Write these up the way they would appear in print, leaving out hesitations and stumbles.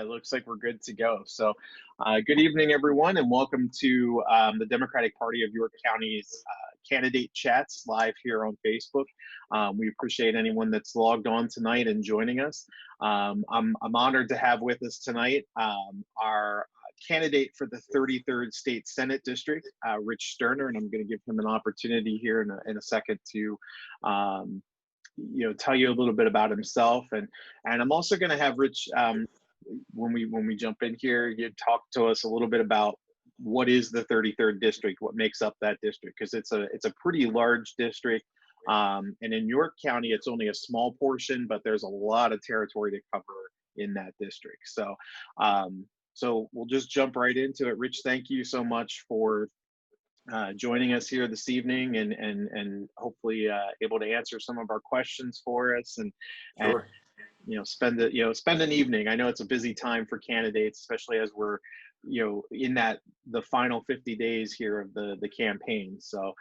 It looks like we're good to go. So, good evening, everyone, and welcome to the Democratic Party of York County's candidate chats live here on Facebook. We appreciate anyone that's logged on tonight and joining us. I'm honored to have with us tonight our candidate for the 33rd State Senate District, Rich Sterner, and I'm going to give him an opportunity here in a second to tell you a little bit about himself, and I'm also going to have Rich when we jump in here, you talk to us a little bit about what is the 33rd district, what makes up that district, because it's a pretty large district, and in York County it's only a small portion, but there's a lot of territory to cover in that district. So so we'll just jump right into it. Rich, thank you so much for joining us here this evening, and hopefully able to answer some of our questions for us, and Sure. spend an evening. I know it's a busy time for candidates, especially as we're in the final 50 days here of the campaign. So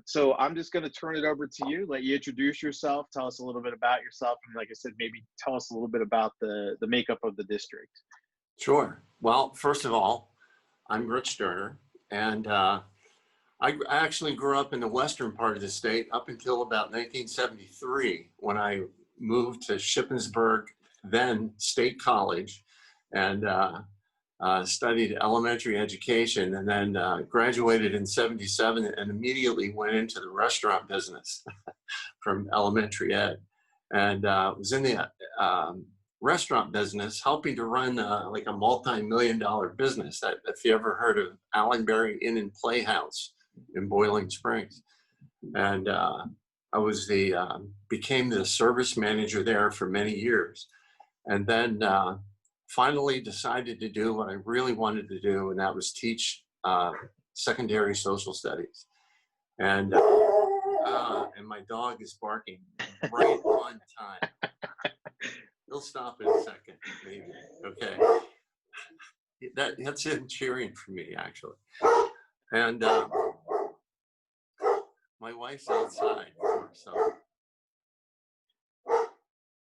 so I'm just going to turn it over to you, let you introduce yourself, tell us a little bit about yourself, and like I said, maybe tell us a little bit about the makeup of the district. Sure. Well, first of all, I'm Rich Sterner, and I actually grew up in the western part of the state up until about 1973, when I moved to Shippensburg, then State College, and studied elementary education, and then graduated in 77 and immediately went into the restaurant business from elementary ed, and was in the restaurant business, helping to run like a multi-million-dollar business. If you ever heard of Allenberry Inn and Playhouse in Boiling Springs. And I was became the service manager there for many years. And then finally decided to do what I really wanted to do, and that was teach secondary social studies. And my dog is barking right on time. He'll stop in a second, maybe. Okay. That's him cheering for me, actually. And my wife's outside, so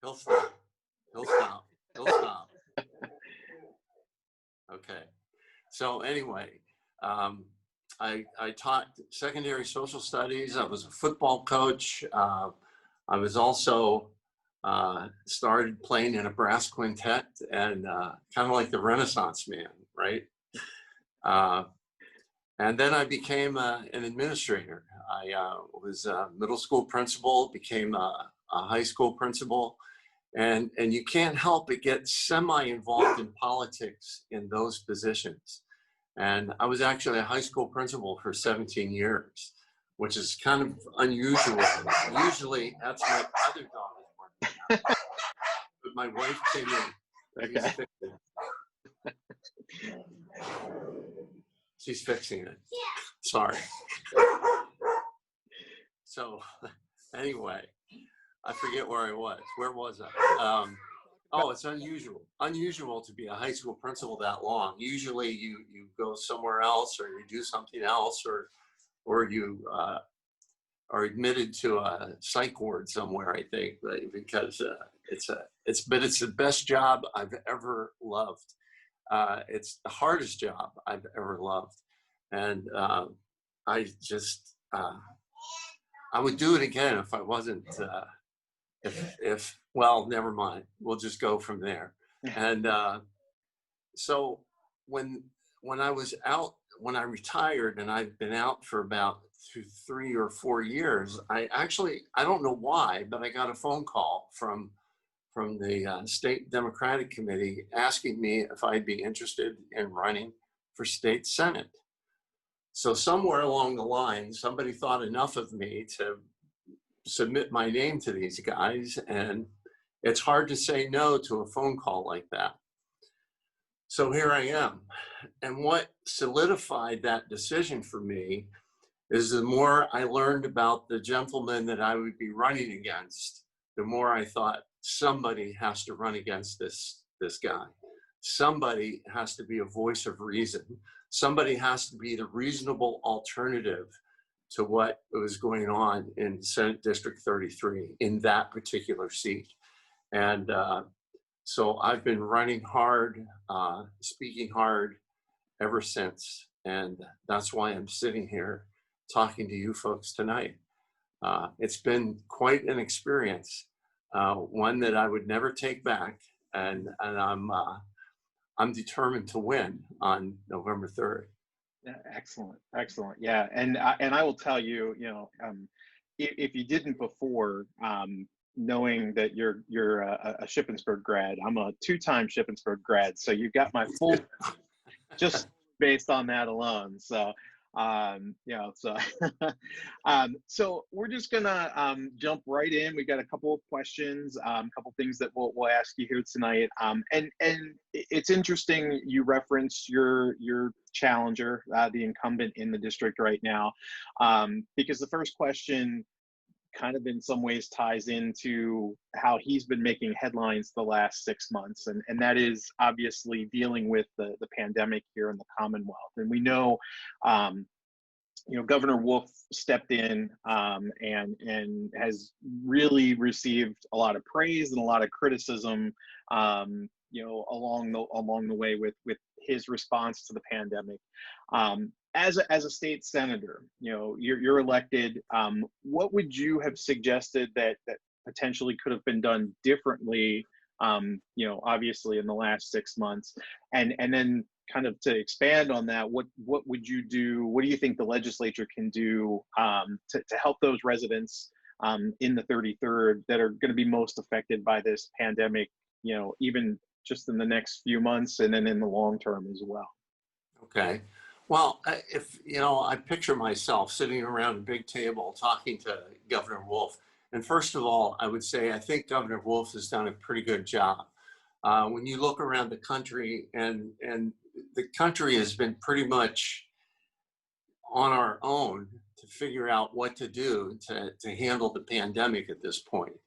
he'll stop. He'll stop. He'll stop. Okay. So anyway, I taught secondary social studies. I was a football coach. I was also started playing in a brass quintet, and kind of like the Renaissance man, right? And then I became an administrator. I was a middle school principal, became a high school principal, and you can't help but get semi-involved in politics in those positions. And I was actually a high school principal for 17 years, which is kind of unusual. Usually that's my other daughter. But my wife came in. Okay. She's fixing it. Sorry. So anyway, I forget where I was. Where was I? Oh, it's unusual to be a high school principal that long. Usually you go somewhere else, or you do something else, or you are admitted to a psych ward somewhere, I think, because it's the best job I've ever loved. It's the hardest job I've ever loved. And I just, I would do it again if I wasn't, well, never mind. We'll just go from there. And so when I was out, when I retired, and I've been out for about 3 or 4 years, I don't know why, but I got a phone call from the State Democratic Committee asking me if I'd be interested in running for state Senate. So somewhere along the line, somebody thought enough of me to submit my name to these guys, and it's hard to say no to a phone call like that. So here I am. And what solidified that decision for me is the more I learned about the gentleman that I would be running against, the more I thought, somebody has to run against this guy. Somebody has to be a voice of reason. Somebody has to be the reasonable alternative to what was going on in Senate District 33 in that particular seat. And So I've been running hard, speaking hard ever since. And that's why I'm sitting here talking to you folks tonight. It's been quite an experience, one that I would never take back. And I'm determined to win on November 3rd. Yeah, excellent, excellent. Yeah, and I will tell you, if you didn't before, knowing that you're a Shippensburg grad, I'm a two-time Shippensburg grad, so you got my full just based on that alone. So, so so we're just gonna jump right in. We got a couple of questions, a couple things that we'll ask you here tonight. And it's interesting you referenced your challenger, the incumbent in the district right now, because the first question kind of in some ways ties into how he's been making headlines the last 6 months. And that is obviously dealing with the pandemic here in the Commonwealth. And we know, Governor Wolf stepped in and has really received a lot of praise and a lot of criticism, along the way with his response to the pandemic. As a state senator, you're elected. What would you have suggested that potentially could have been done differently? Obviously in the last 6 months, and then kind of to expand on that, what would you do? What do you think the legislature can do to help those residents in the 33rd that are going to be most affected by this pandemic? Even just in the next few months, and then in the long term as well. Okay. Well, if, I picture myself sitting around a big table talking to Governor Wolf. And first of all, I would say, I think Governor Wolf has done a pretty good job. When you look around the country, and the country has been pretty much on our own to figure out what to do to handle the pandemic at this point.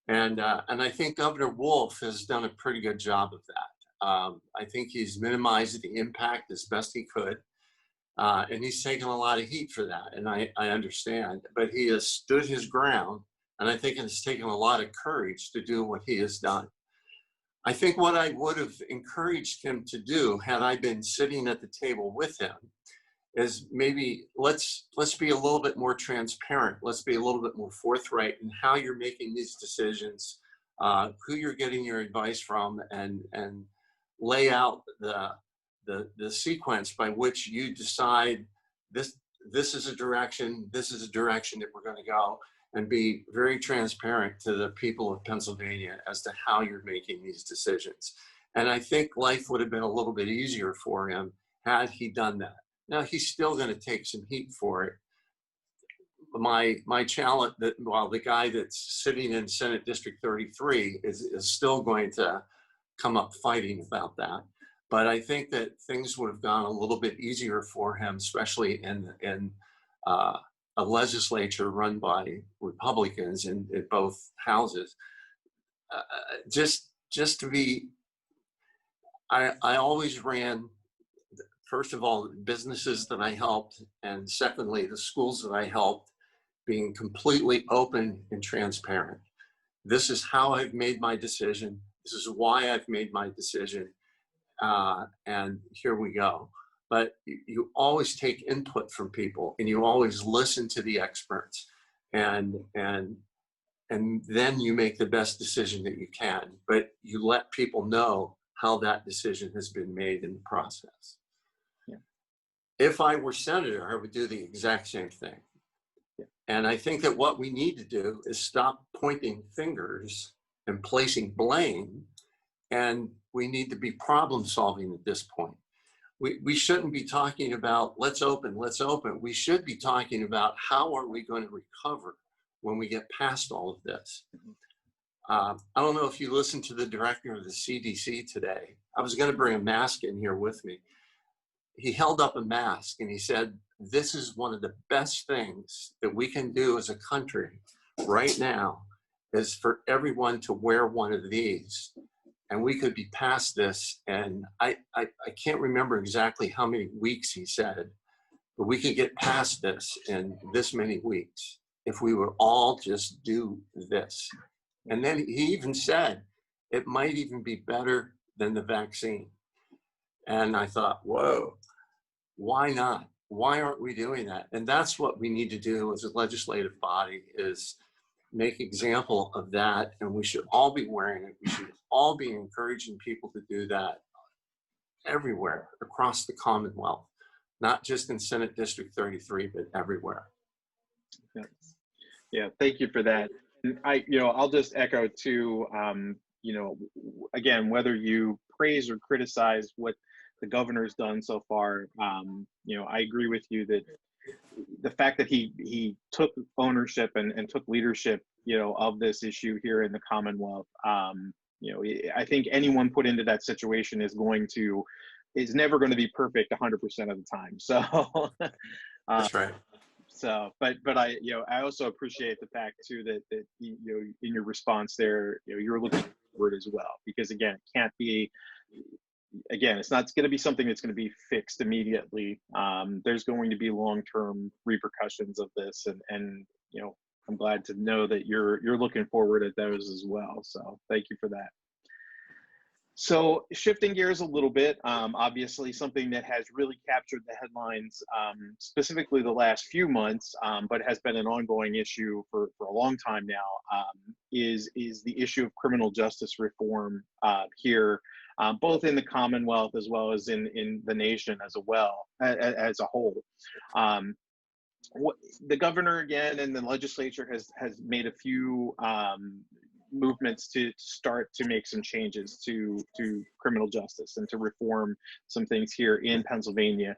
And I think Governor Wolf has done a pretty good job of that. I think he's minimized the impact as best he could. And he's taken a lot of heat for that. And I understand, but he has stood his ground. And I think it's taken a lot of courage to do what he has done. I think what I would have encouraged him to do, had I been sitting at the table with him, is maybe let's be a little bit more transparent. Let's be a little bit more forthright in how you're making these decisions, who you're getting your advice from, and lay out the sequence by which you decide this is a direction, that we're going to go, and be very transparent to the people of Pennsylvania as to how you're making these decisions. And I think life would have been a little bit easier for him had he done that. Now, he's still going to take some heat for it. My challenge, the guy that's sitting in Senate District 33 is still going to come up fighting about that. But I think that things would have gone a little bit easier for him, especially in a legislature run by Republicans in both houses. Just to be, I always ran, first of all, businesses that I helped, and secondly, the schools that I helped, being completely open and transparent. This is how I've made my decision. This is why I've made my decision. And here we go. But you always take input from people, and you always listen to the experts, and then you make the best decision that you can. But you let people know how that decision has been made in the process. Yeah. If I were senator, I would do the exact same thing. Yeah. And I think that what we need to do is stop pointing fingers and placing blame, and we need to be problem solving at this point. We shouldn't be talking about let's open. We should be talking about how are we going to recover when we get past all of this. I don't know if you listened to the director of the CDC today. I was going to bring a mask in here with me. He held up a mask and he said, this is one of the best things that we can do as a country right now, is for everyone to wear one of these. And we could be past this. And I can't remember exactly how many weeks he said, but we could get past this in this many weeks if we would all just do this. And then he even said, it might even be better than the vaccine. And I thought, whoa, why not? Why aren't we doing that? And that's what we need to do as a legislative body, is make example of that. And we should all be wearing it. We should all be encouraging people to do that everywhere across the Commonwealth, not just in Senate District 33, but everywhere. Yeah, yeah, thank you for that. And I'll just echo too, again, whether you praise or criticize what the governor's done so far, I agree with you that the fact that he took ownership and took leadership, of this issue here in the Commonwealth, I think anyone put into that situation is never going to be perfect 100% of the time. So, That's right. but I also appreciate the fact too that in your response there, you're looking forward as well, because again, it can't be. Again, it's not going to be something that's going to be fixed immediately. There's going to be long-term repercussions of this, and I'm glad to know that you're looking forward at those as well. So thank you for that. So shifting gears a little bit, obviously something that has really captured the headlines, specifically the last few months, but has been an ongoing issue for a long time now, is the issue of criminal justice reform here, both in the Commonwealth as well as in the nation as a whole. The governor again and the legislature has made a few movements to start to make some changes to criminal justice and to reform some things here in Pennsylvania.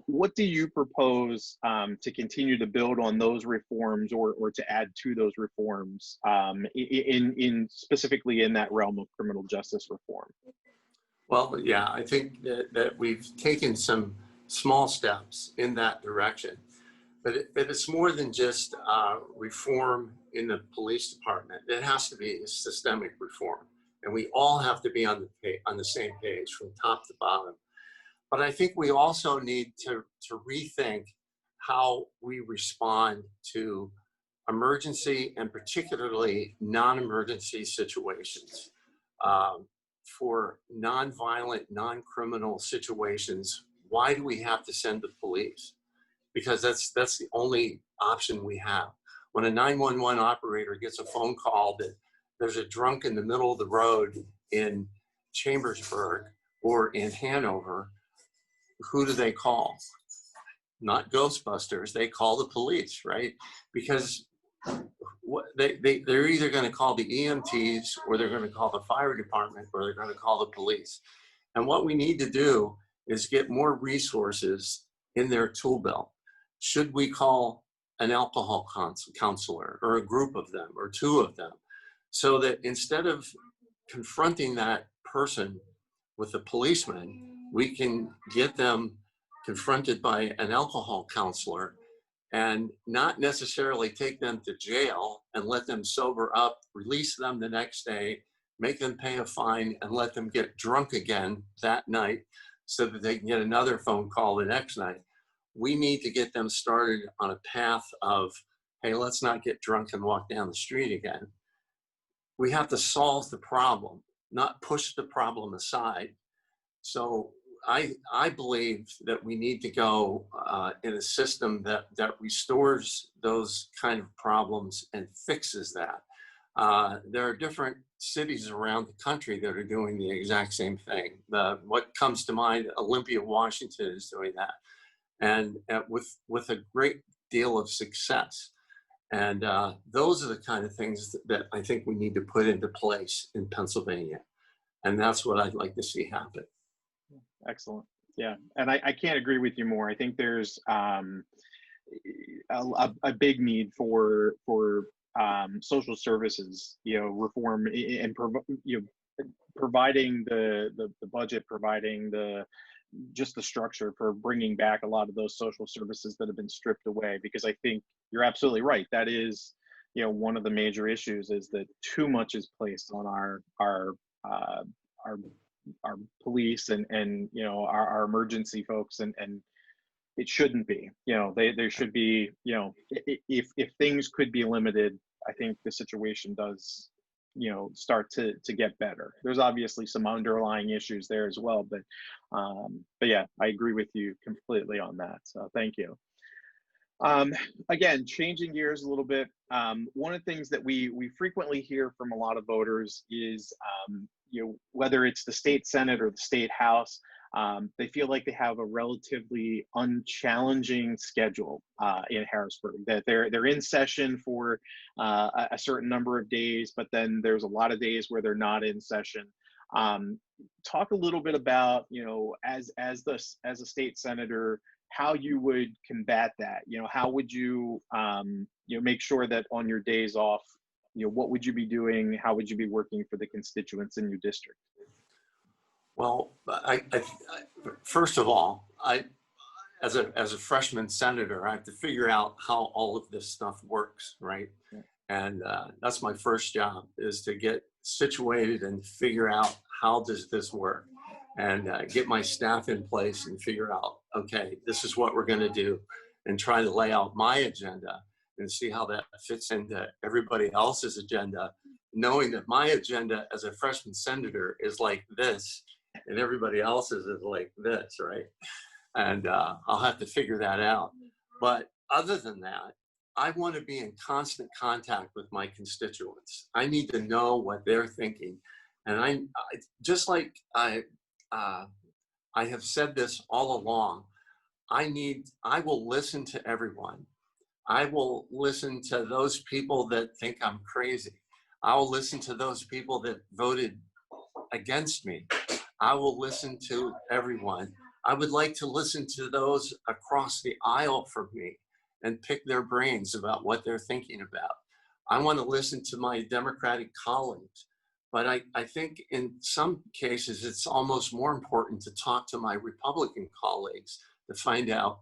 What do you propose to continue to build on those reforms, or to add to those reforms, in specifically in that realm of criminal justice reform? Well, yeah, I think that we've taken some small steps in that direction. But it's more than just reform in the police department. It has to be a systemic reform, and we all have to be on the same page from top to bottom. But I think we also need to rethink how we respond to emergency and particularly non-emergency situations. For non-violent, non-criminal situations, why do we have to send the police? Because that's the only option we have. When a 911 operator gets a phone call that there's a drunk in the middle of the road in Chambersburg or in Hanover, who do they call? Not Ghostbusters, they call the police, right? Because they're either going to call the EMTs, or they're going to call the fire department, or they're going to call the police. And what we need to do is get more resources in their tool belt. Should we call an alcohol counselor, or a group of them, or two of them, so that instead of confronting that person with a policeman, we can get them confronted by an alcohol counselor, and not necessarily take them to jail and let them sober up, release them the next day, make them pay a fine, and let them get drunk again that night so that they can get another phone call the next night. We need to get them started on a path of, hey, let's not get drunk and walk down the street again. We have to solve the problem, not push the problem aside. So I believe that we need to go in a system that restores those kind of problems and fixes that. There are different cities around the country that are doing the exact same thing. What comes to mind, Olympia, Washington is doing that, and with a great deal of success. And those are the kind of things that I think we need to put into place in Pennsylvania. And that's what I'd like to see happen. Excellent. Yeah. And I can't agree with you more. I think there's a big need for social services, reform, and providing the budget, providing just the structure for bringing back a lot of those social services that have been stripped away. Because I think you're absolutely right. That is, one of the major issues, is that too much is placed on our police and our emergency folks, and it shouldn't be. They should be, if things could be limited, I think the situation does start to get better. There's obviously some underlying issues there as well, but yeah, I agree with you completely on that. So thank you. Um, Again, changing gears a little bit. One of the things that we frequently hear from a lot of voters is, whether it's the state Senate or the state House, they feel like they have a relatively unchallenging schedule in Harrisburg. That they're in session for a certain number of days, but then there's a lot of days where they're not in session. Talk a little bit about, as a state senator, how you would combat that. How would you make sure that on your days off, what would you be doing? How would you be working for the constituents in your district? Well, first of all, as a freshman senator, I have to figure out how all of this stuff works, right? Yeah. And that's my first job, is to get situated and figure out how does this work, and get my staff in place and figure out, okay, this is what we're going to do, and try to lay out my agenda and see how that fits into everybody else's agenda, knowing that my agenda as a freshman senator is like this and everybody else's is like this, right? And I'll have to figure that out. But other than that, I want to be in constant contact with my constituents. I need to know what they're thinking. And I just like I have said this all along, I will listen to everyone. I will listen to those people that think I'm crazy. I will listen to those people that voted against me. I will listen to everyone. I would like to listen to those across the aisle from me and pick their brains about what they're thinking about. I want to listen to my Democratic colleagues, but I think in some cases it's almost more important to talk to my Republican colleagues to find out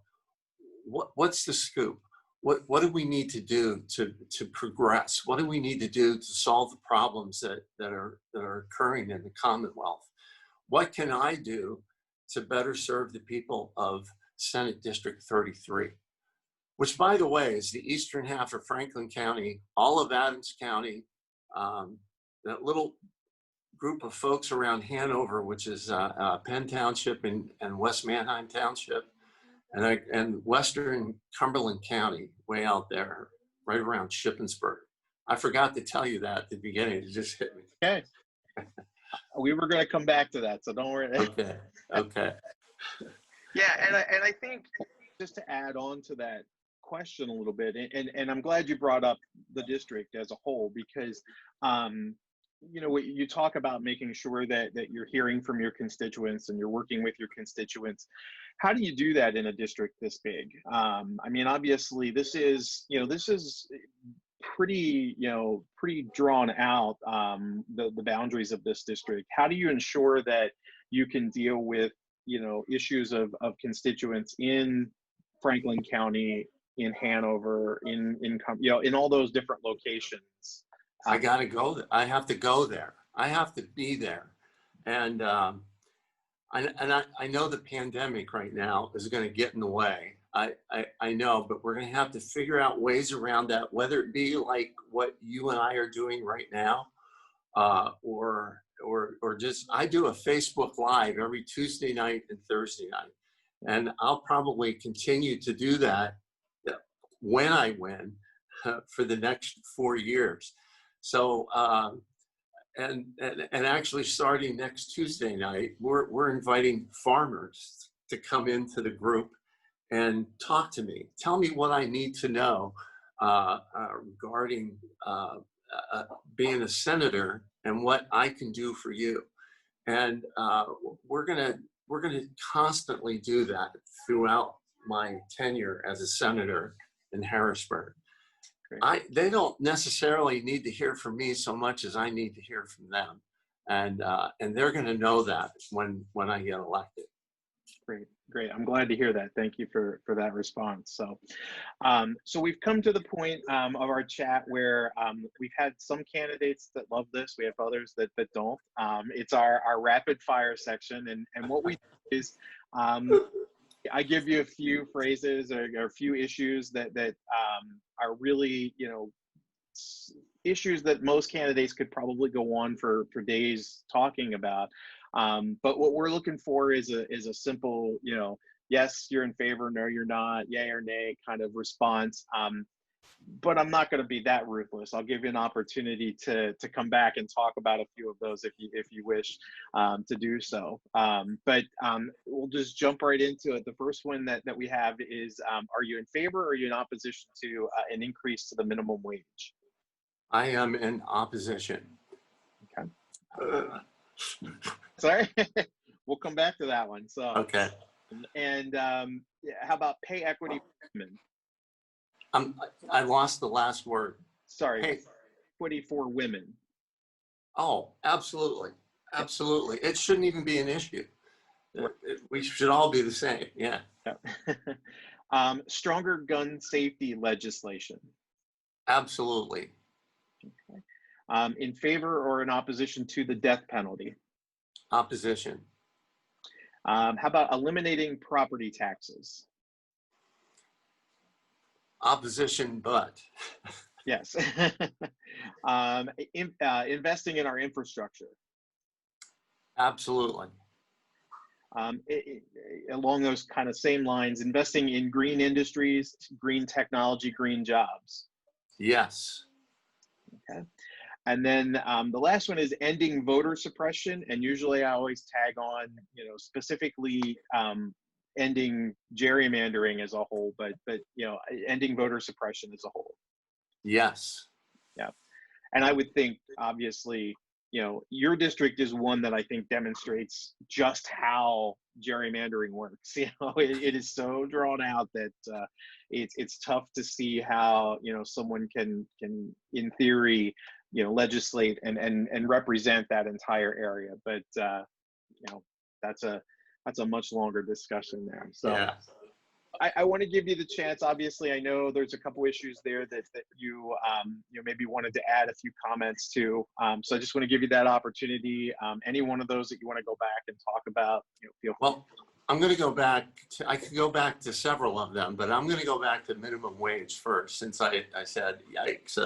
what's the scoop. What do we need to do to progress? What do we need to do to solve the problems that are occurring in the Commonwealth? What can I do to better serve the people of Senate District 33? Which, by the way, is the eastern half of Franklin County, all of Adams County, that little group of folks around Hanover, which is Penn Township and West Manheim Township, and western Cumberland County, way out there, right around Shippensburg. I forgot to tell you that at the beginning. It just hit me. Okay. We were going to come back to that, so don't worry. Okay. Yeah, and I think, just to add on to that question a little bit, and I'm glad you brought up the district as a whole, because you talk about making sure that you're hearing from your constituents and you're working with your constituents. How do you do that in a district this big? I mean, obviously this is pretty drawn out, the boundaries of this district. How do you ensure that you can deal with issues of constituents in Franklin County, in Hanover, in all those different locations? I gotta go there. I have to go there. I have to be there. And I know the pandemic right now is going to get in the way. I know, but we're going to have to figure out ways around that, whether it be like what you and I are doing right now, or just, I do a Facebook Live every Tuesday night and Thursday night. And I'll probably continue to do that when I win for the next 4 years. So, and actually starting next Tuesday night, we're inviting farmers to come into the group and talk to me. Tell me what I need to know regarding being a senator and what I can do for you. And we're gonna constantly do that throughout my tenure as a senator in Harrisburg. They don't necessarily need to hear from me so much as I need to hear from them, and they're going to know that when I get elected. Great. I'm glad to hear that. Thank you for that response. So, so we've come to the point of our chat where we've had some candidates that love this. We have others that don't. It's our rapid fire section, and what we do is I give you a few phrases or a few issues that are really, issues that most candidates could probably go on for days talking about. But what we're looking for is a simple, yes, you're in favor, no, you're not, yay or nay kind of response. But I'm not going to be that ruthless. I'll give you an opportunity to come back and talk about a few of those if you wish to do so. But we'll just jump right into it. The first one that we have is, are you in favor or are you in opposition to an increase to the minimum wage? I am in opposition. Okay. Sorry, we'll come back to that one. So Okay. And how about pay equity for women? I lost the last word. Sorry, Hey. equity for women. Oh, absolutely. Absolutely. It shouldn't even be an issue. We should all be the same. Yeah. Stronger gun safety legislation. Absolutely. Okay. In favor or in opposition to the death penalty? Opposition. How about eliminating property taxes? Opposition, but. Yes. Investing in our infrastructure. Absolutely. Along those kind of same lines, investing in green industries, green technology, green jobs. Yes. Okay. And then the last one is ending voter suppression. And usually I always tag on, specifically ending gerrymandering as a whole, but ending voter suppression as a whole. Yes. Yeah. And I would think, obviously, your district is one that I think demonstrates just how gerrymandering works. It is so drawn out that it's tough to see how, someone can in theory, legislate and represent that entire area. But, that's a much longer discussion there. So yeah. I want to give you the chance. Obviously, I know there's a couple issues there that you maybe wanted to add a few comments to. So I just want to give you that opportunity. Any one of those that you want to go back and talk about, feel free. Well, I'm going to go back. I could go back to several of them, but I'm going to go back to minimum wage first, since I said, yikes.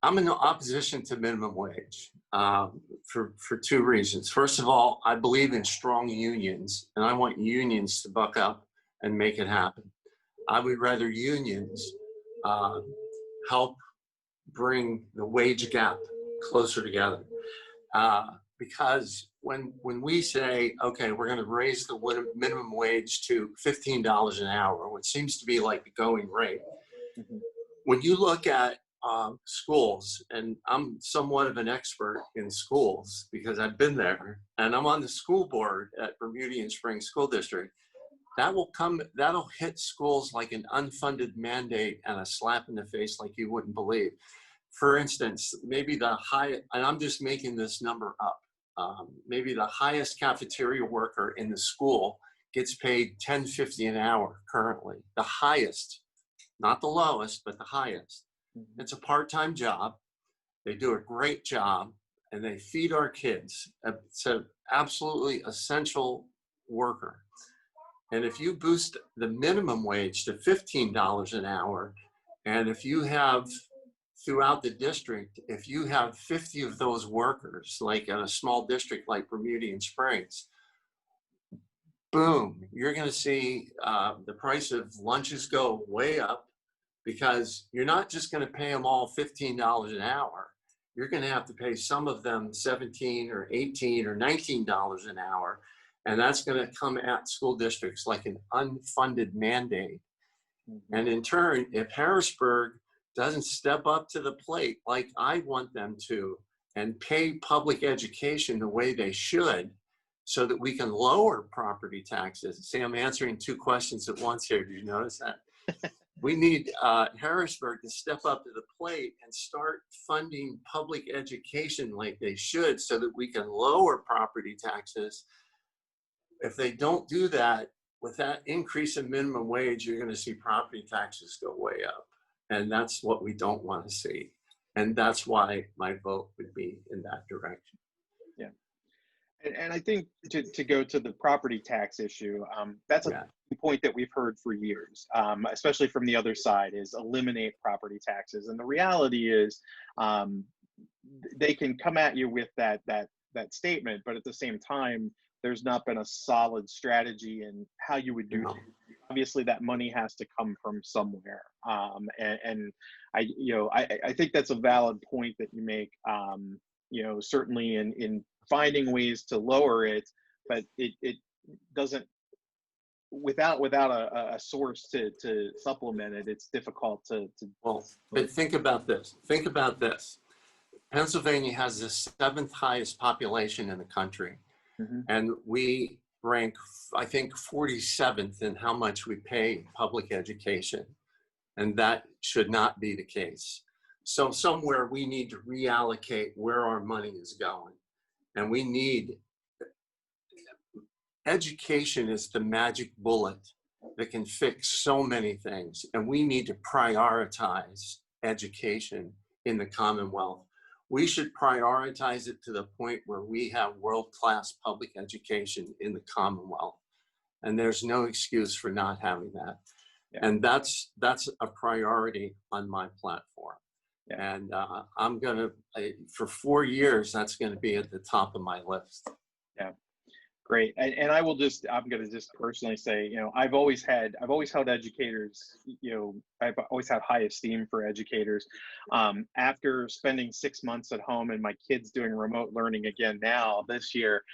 I'm in opposition to minimum wage for two reasons. First of all, I believe in strong unions, and I want unions to buck up and make it happen. I would rather unions help bring the wage gap closer together. Because when we say, okay, we're going to raise the minimum wage to $15 an hour, which seems to be like the going rate, when you look at schools, and I'm somewhat of an expert in schools because I've been there, and I'm on the school board at Bermudian Springs School District, that'll hit schools like an unfunded mandate and a slap in the face like you wouldn't believe. For instance, maybe and I'm just making this number up, maybe the highest cafeteria worker in the school gets paid $10.50 an hour currently. The highest, not the lowest, but the highest. It's a part-time job. They do a great job, and they feed our kids. It's an absolutely essential worker. And if you boost the minimum wage to $15 an hour, and if you have throughout the district, if you have 50 of those workers, like in a small district like Bermudian Springs, boom, you're going to see the price of lunches go way up, because you're not just going to pay them all $15 an hour. You're going to have to pay some of them $17 or $18 or $19 an hour. And that's going to come at school districts like an unfunded mandate. And in turn, if Harrisburg doesn't step up to the plate like I want them to and pay public education the way they should, so that we can lower property taxes. See, I'm answering two questions at once here. Did you notice that? We need Harrisburg to step up to the plate and start funding public education like they should, so that we can lower property taxes. If they don't do that, with that increase in minimum wage, you're going to see property taxes go way up. And that's what we don't want to see. And that's why my vote would be in that direction. Yeah. And I think to go to the property tax issue, that's a Yeah. point that we've heard for years, especially from the other side, is eliminate property taxes. And the reality is, um, they can come at you with that statement, but at the same time, there's not been a solid strategy in how you would do No. things. Obviously, that money has to come from somewhere, and I think that's a valid point that you make. Certainly in finding ways to lower it, but it doesn't, without a source to supplement it, it's difficult to. Well, but think about this. Think about this. Pennsylvania has the seventh highest population in the country, Mhm. and we rank, I think, 47th in how much we pay public education, and that should not be the case. So somewhere we need to reallocate where our money is going, and we need education is the magic bullet that can fix so many things, and we need to prioritize education in the Commonwealth. We should prioritize it to the point where we have world-class public education in the Commonwealth, and there's no excuse for not having that. Yeah. And that's a priority on my platform. Yeah. And I'm gonna, for 4 years, that's gonna be at the top of my list. Yeah. Great. And I'm going to just personally say, I've always held educators, I've always had high esteem for educators. After spending 6 months at home and my kids doing remote learning again now this year,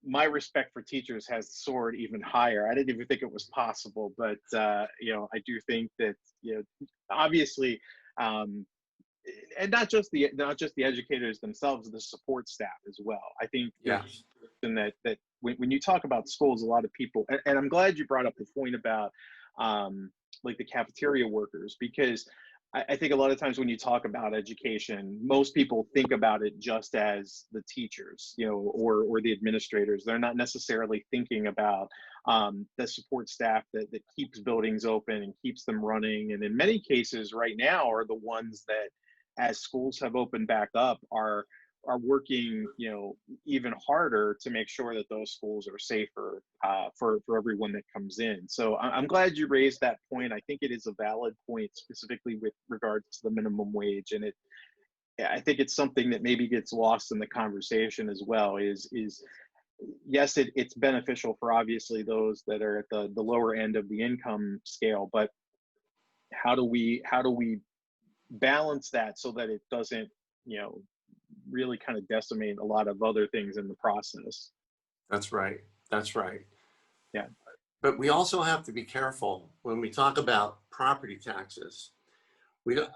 my respect for teachers has soared even higher. I didn't even think it was possible, but I do think that, obviously, and not just the educators themselves, the support staff as well. I think Yes. that when you talk about schools, a lot of people, and I'm glad you brought up the point about like the cafeteria workers, because I think a lot of times when you talk about education, most people think about it just as the teachers, or the administrators. They're not necessarily thinking about the support staff that keeps buildings open and keeps them running. And in many cases right now are the ones that, as schools have opened back up, are working, even harder to make sure that those schools are safer for everyone that comes in. So I'm glad you raised that point. I think it is a valid point, specifically with regards to the minimum wage, and I think it's something that maybe gets lost in the conversation as well. Is yes, it's beneficial for obviously those that are at the lower end of the income scale, but how do we balance that so that it doesn't, really kind of decimate a lot of other things in the process? That's right. That's right. Yeah. But we also have to be careful when we talk about property taxes.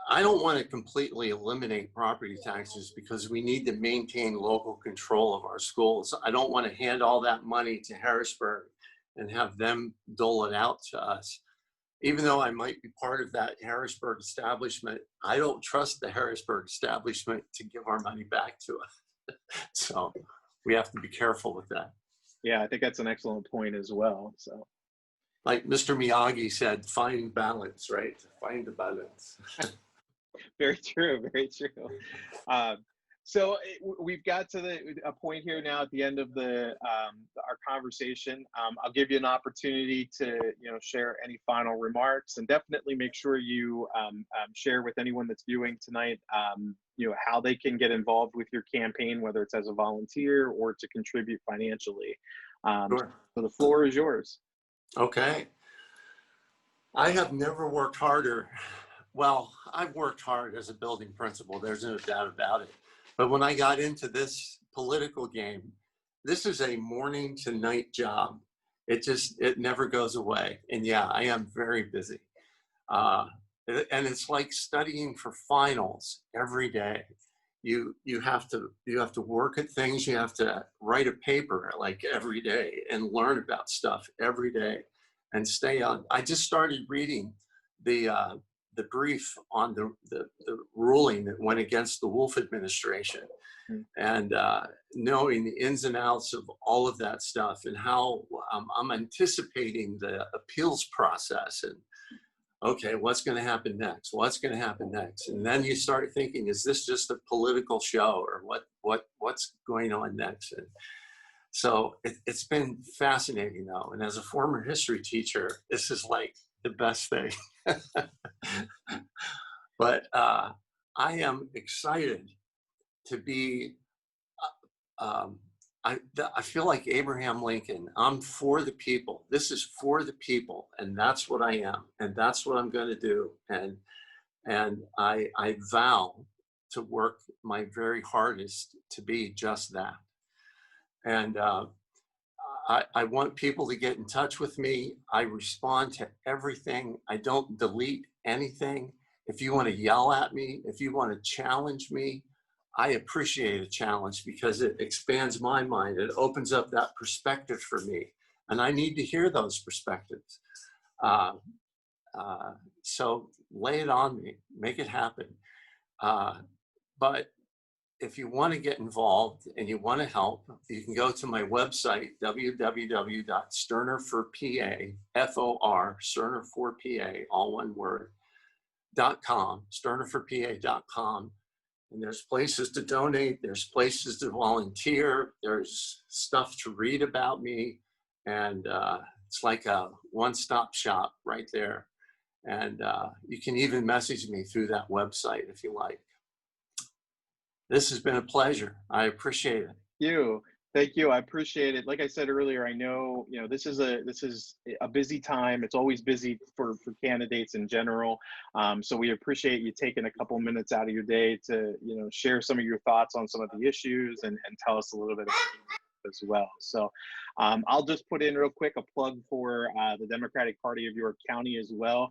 I don't want to completely eliminate property taxes because we need to maintain local control of our schools. I don't want to hand all that money to Harrisburg and have them dole it out to us. Even though I might be part of that Harrisburg establishment, I don't trust the Harrisburg establishment to give our money back to us. So we have to be careful with that. Yeah, I think that's an excellent point as well. So, like Mr. Miyagi said, find balance, right? Find the balance. very true, very true. So we've got to a point here now at the end of our conversation. I'll give you an opportunity to share any final remarks, and definitely make sure you share with anyone that's viewing tonight how they can get involved with your campaign, whether it's as a volunteer or to contribute financially. Sure. So the floor is yours. Okay. I have never worked harder. Well, I've worked hard as a building principal. There's no doubt about it. But when I got into this political game, this is a morning to night job. It never goes away. And yeah, I am very busy. And it's like studying for finals every day. You have to work at things. You have to write a paper like every day and learn about stuff every day and stay on. I just started reading the brief on the ruling that went against the Wolf administration, and knowing the ins and outs of all of that stuff, and how I'm anticipating the appeals process. And okay, what's going to happen next? What's going to happen next? And then you start thinking, is this just a political show, or what's going on next? And so it's been fascinating though. And as a former history teacher, this is like the best thing. But I am excited to be, I feel like Abraham Lincoln. I'm for the people. This is for the people. And that's what I am. And that's what I'm going to do. And I vow to work my very hardest to be just that. And I want people to get in touch with me. I respond to everything. I don't delete anything. If you want to yell at me, if you want to challenge me, I appreciate a challenge because it expands my mind. It opens up that perspective for me. And I need to hear those perspectives. So lay it on me, make it happen. But if you want to get involved and you want to help, you can go to my website, www.sternerforpa, F-O-R, Sterner for PA, all one word, .com, sternerforpa.com. And there's places to donate, there's places to volunteer, there's stuff to read about me. And it's like a one-stop shop right there. And you can even message me through that website if you like. This has been a pleasure. I appreciate it. Thank you. I appreciate it. Like I said earlier, I know, this is a busy time. It's always busy for candidates in general. So we appreciate you taking a couple minutes out of your day to, share some of your thoughts on some of the issues and tell us a little bit about it as well. So I'll just put in real quick a plug for the Democratic Party of York County as well.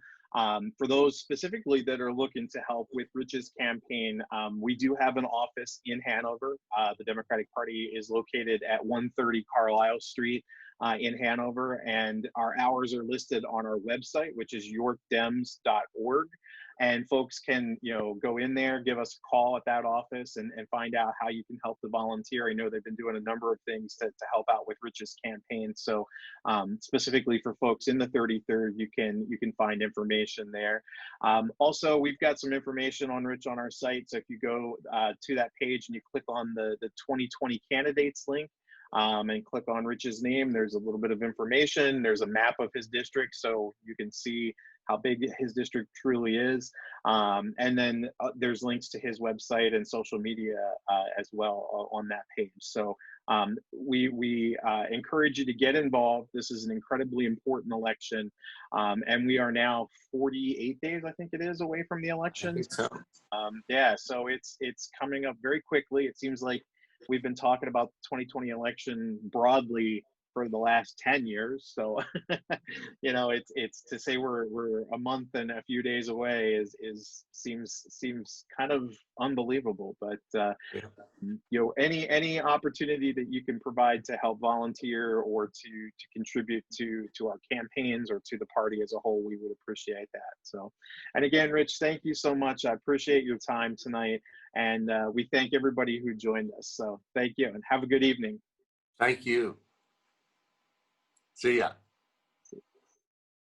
For those specifically that are looking to help with Rich's campaign, we do have an office in Hanover. The Democratic Party is located at 130 Carlisle Street in Hanover, and our hours are listed on our website, which is yorkdems.org. And folks can, go in there, give us a call at that office and find out how you can help to volunteer. I know they've been doing a number of things to help out with Rich's campaign. So specifically for folks in the 33rd, you can find information there. Also, we've got some information on Rich on our site. So if you go to that page and you click on the 2020 candidates link, and click on Rich's name, there's a little bit of information. There's a map of his district, so you can see how big his district truly is. And then there's links to his website and social media as well on that page. So we encourage you to get involved. This is an incredibly important election. And we are now 48 days, I think it is, away from the election. I think so. Yeah, so it's coming up very quickly. It seems like we've been talking about the 2020 election broadly for the last 10 years. So, it's to say we're a month and a few days away seems kind of unbelievable. But any opportunity that you can provide to help volunteer or to contribute to our campaigns or to the party as a whole, we would appreciate that. So, and again, Rich, thank you so much. I appreciate your time tonight, and we thank everybody who joined us. So thank you, and have a good evening. Thank you. See ya.